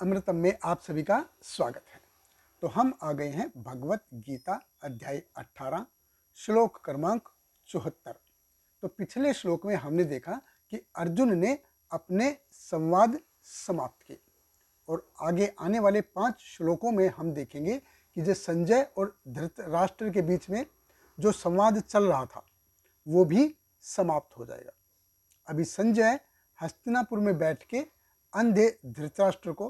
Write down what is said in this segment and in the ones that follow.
अमृतम में आप सभी का स्वागत है। तो हम आ गए हैं भगवत गीता अध्याय 18 श्लोक क्रमांक 74। तो पिछले श्लोक में हमने देखा कि अर्जुन ने अपने संवाद समाप्त किए और आगे आने वाले 5 श्लोकों में हम देखेंगे कि जो संजय और धृतराष्ट्र के बीच में जो संवाद चल रहा था वो भी समाप्त हो जाएगा। अभी संजय हस्तिनापुर में बैठ के अंधे धृतराष्ट्र को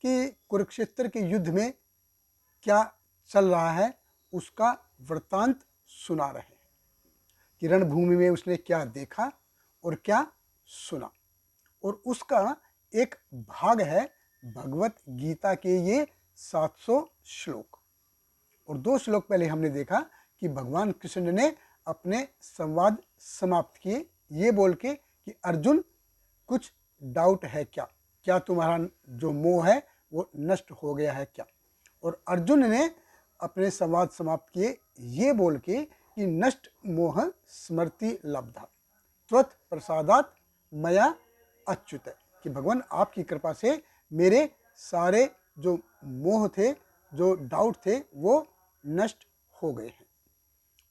कि कुरुक्षेत्र के युद्ध में क्या चल रहा है उसका वृत्तांत सुना रहे हैं कि रणभूमि में उसने क्या देखा और क्या सुना। और उसका एक भाग है भगवत गीता के ये 700 श्लोक। और 2 श्लोक पहले हमने देखा कि भगवान कृष्ण ने अपने संवाद समाप्त किए ये बोल के कि अर्जुन कुछ डाउट है क्या, क्या तुम्हारा जो मोह है वो नष्ट हो गया है क्या। और अर्जुन ने अपने संवाद समाप्त किए ये बोल के कि नष्ट मोह स्मृति लब्धा त्वत् प्रसादात मया अच्युत, कि भगवान आपकी कृपा से मेरे सारे जो मोह थे जो डाउट थे वो नष्ट हो गए हैं।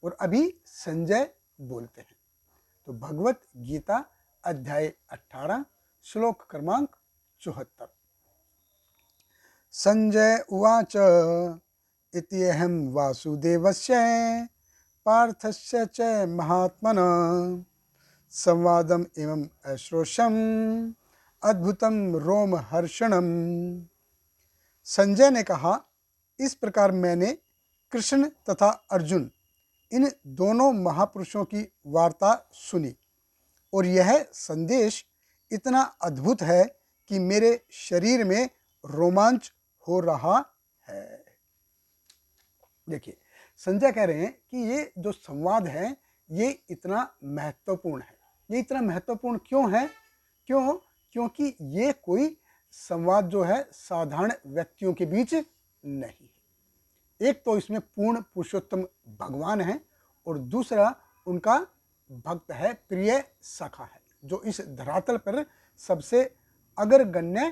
और अभी संजय बोलते हैं। तो भगवत गीता अध्याय 18 श्लोक क्रमांक 74। संजय उवाच इत्यहं वासुदेवस्य पार्थस्य च महात्मनः संवादम एवं अश्रोषम अद्भुतम रोमहर्षणम। संजय ने कहा, इस प्रकार मैंने कृष्ण तथा अर्जुन इन दोनों महापुरुषों की वार्ता सुनी और यह संदेश इतना अद्भुत है कि मेरे शरीर में रोमांच हो रहा है। देखिए, संजय कह रहे हैं कि ये जो संवाद है ये इतना महत्वपूर्ण है। ये इतना महत्वपूर्ण क्यों है? क्योंकि ये कोई संवाद जो है साधारण व्यक्तियों के बीच नहीं है। एक तो इसमें पूर्ण पुरुषोत्तम भगवान है और दूसरा उनका भक्त है, प्रिय सखा है, जो इस धरातल पर सबसे अग्रगण्य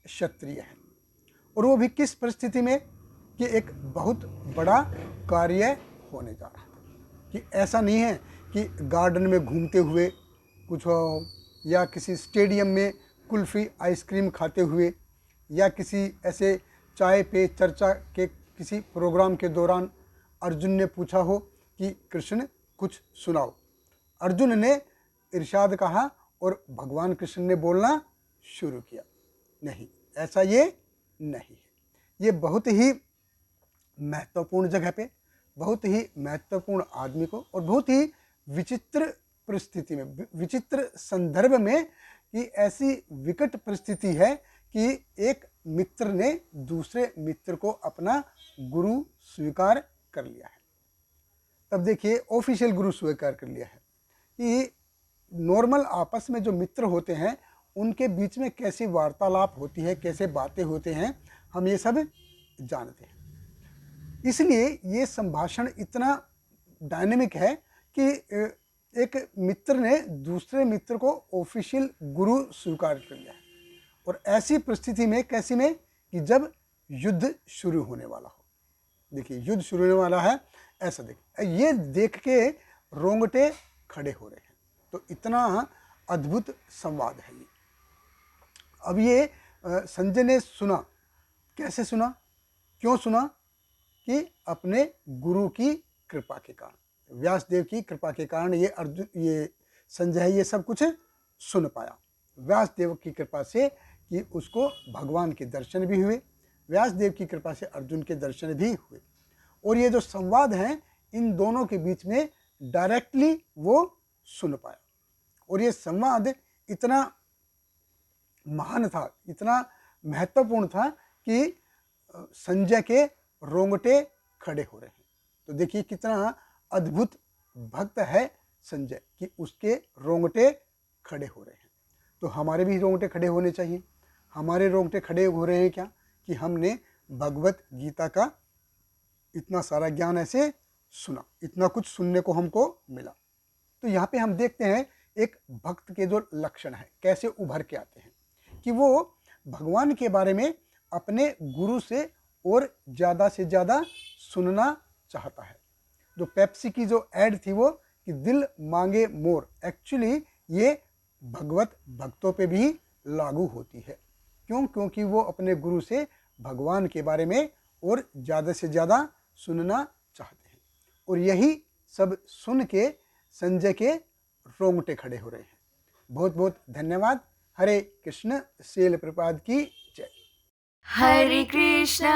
क्षत्रिय है। और वो भी किस परिस्थिति में कि एक बहुत बड़ा कार्य होने जा रहा था। कि ऐसा नहीं है कि गार्डन में घूमते हुए कुछ हो, या किसी स्टेडियम में कुल्फ़ी आइसक्रीम खाते हुए, या किसी ऐसे चाय पे चर्चा के किसी प्रोग्राम के दौरान अर्जुन ने पूछा हो कि कृष्ण कुछ सुनाओ। अर्जुन ने इरशाद कहा और भगवान कृष्ण ने बोलना शुरू किया। नहीं, ऐसा ये नहीं है। ये बहुत ही महत्वपूर्ण जगह पे, बहुत ही महत्वपूर्ण आदमी को और बहुत ही विचित्र परिस्थिति में, विचित्र संदर्भ में, कि ऐसी विकट परिस्थिति है कि एक मित्र ने दूसरे मित्र को अपना गुरु स्वीकार कर लिया है। तब देखिए, ऑफिशियल गुरु स्वीकार कर लिया है कि नॉर्मल आपस में जो मित्र होते हैं उनके बीच में कैसी वार्तालाप होती है, कैसे बातें होते हैं, हम ये सब जानते हैं। इसलिए ये संभाषण इतना डायनेमिक है कि एक मित्र ने दूसरे मित्र को ऑफिशियल गुरु स्वीकार कर लिया है। और ऐसी परिस्थिति में, कैसी में, कि जब युद्ध शुरू होने वाला हो। देखिए, युद्ध शुरू होने वाला है, ऐसा ये देख के रोंगटे खड़े हो रहे हैं। तो इतना अद्भुत संवाद है ये। अब ये संजय ने सुना। कैसे सुना, क्यों सुना? कि अपने गुरु की कृपा के कारण, व्यासदेव की कृपा के कारण ये संजय ये सब कुछ सुन पाया। व्यासदेव की कृपा से कि उसको भगवान के दर्शन भी हुए, व्यासदेव की कृपा से अर्जुन के दर्शन भी हुए। और ये जो संवाद है इन दोनों के बीच में डायरेक्टली वो सुन पाया। और ये संवाद इतना महान था, इतना महत्वपूर्ण था कि संजय के रोंगटे खड़े हो रहे हैं। तो देखिए कितना अद्भुत भक्त है संजय कि उसके रोंगटे खड़े हो रहे हैं। तो हमारे भी रोंगटे खड़े होने चाहिए। हमारे रोंगटे खड़े हो रहे हैं क्या? कि हमने भगवत गीता का इतना सारा ज्ञान ऐसे सुना, इतना कुछ सुनने को हमको मिला। तो यहाँ पे हम देखते हैं एक भक्त के जो लक्षण है कैसे उभर के आते हैं, कि वो भगवान के बारे में अपने गुरु से और ज़्यादा से ज़्यादा सुनना चाहता है। जो पेप्सी की जो ऐड थी वो कि दिल मांगे मोर, एक्चुअली ये भगवत भक्तों पे भी लागू होती है। क्यों? क्योंकि वो अपने गुरु से भगवान के बारे में और ज़्यादा से ज़्यादा सुनना चाहते हैं। और यही सब सुन के संजय के रोंगटे खड़े हो रहे हैं। बहुत बहुत धन्यवाद। हरे कृष्ण। श्रील प्रभुपाद की जय। हरे कृष्णा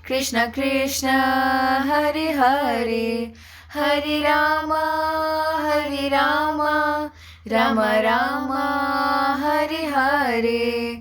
कृष्ण कृष्ण हरे हरे, हरे रामा राम राम हरे हरे।